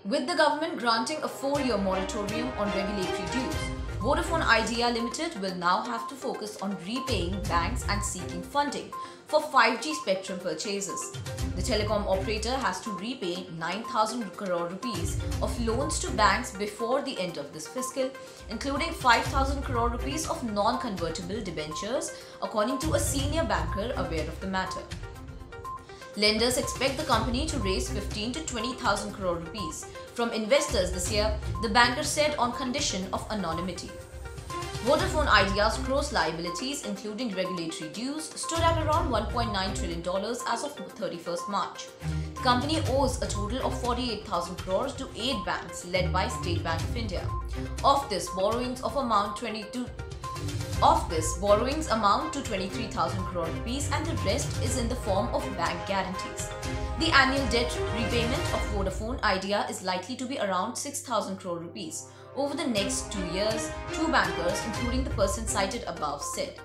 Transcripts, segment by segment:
With the government granting a 4-year moratorium on regulatory dues, Vodafone Idea Limited will now have to focus on repaying banks and seeking funding for 5G spectrum purchases. The telecom operator has to repay 9,000 crore rupees of loans to banks before the end of this fiscal, including 5,000 crore rupees of non-convertible debentures, according to a senior banker aware of the matter. Lenders expect the company to raise 15 to 20,000 crore rupees from investors this year, the banker said, on condition of anonymity. Vodafone Idea's gross liabilities, including regulatory dues, stood at around $1.9 trillion as of 31st March. The company owes a total of 48,000 crores to 8 banks led by State Bank of India. Of this, borrowings amount to 23,000 crore rupees, and the rest is in the form of bank guarantees. The annual debt repayment of Vodafone Idea is likely to be around 6,000 crore rupees over the next 2 years, two bankers, including the person cited above, said.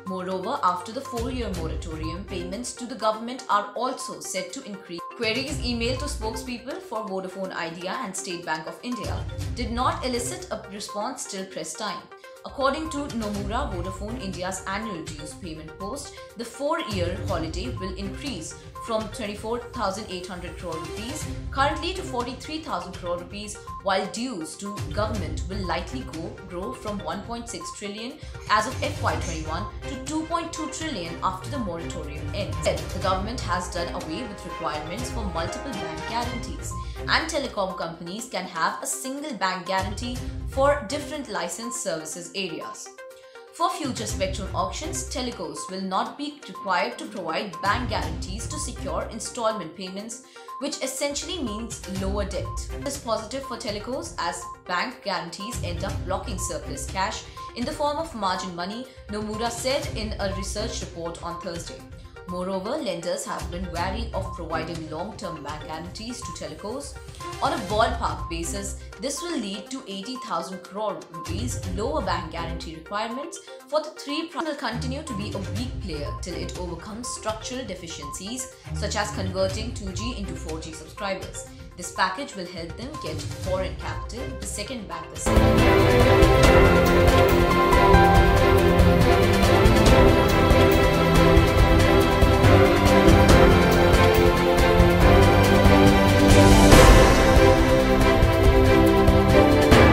Moreover, after the 4-year moratorium, payments to the government are also set to increase. Queries emailed to spokespeople for Vodafone Idea and State Bank of India did not elicit a response till press time. According to Nomura, Vodafone India's annual dues payment post, the 4-year holiday will increase from 24,800 crore rupees currently to 43,000 crore rupees, while dues to government will likely grow from 1.6 trillion as of FY21 to 2.2 trillion after the moratorium ends. The government has done away with requirements for multiple bank guarantees, and telecom companies can have a single bank guarantee for different licensed services areas. For future spectrum auctions, telecos will not be required to provide bank guarantees to secure installment payments, which essentially means lower debt. This is positive for telecos as bank guarantees end up blocking surplus cash in the form of margin money, Nomura said in a research report on Thursday. Moreover, lenders have been wary of providing long-term bank guarantees to telecos. On a ballpark basis, this will lead to 80,000 crore rupees lower bank guarantee requirements for the three will continue to be a weak player till it overcomes structural deficiencies such as converting 2G into 4G subscribers. This package will help them get foreign capital, the second banker said.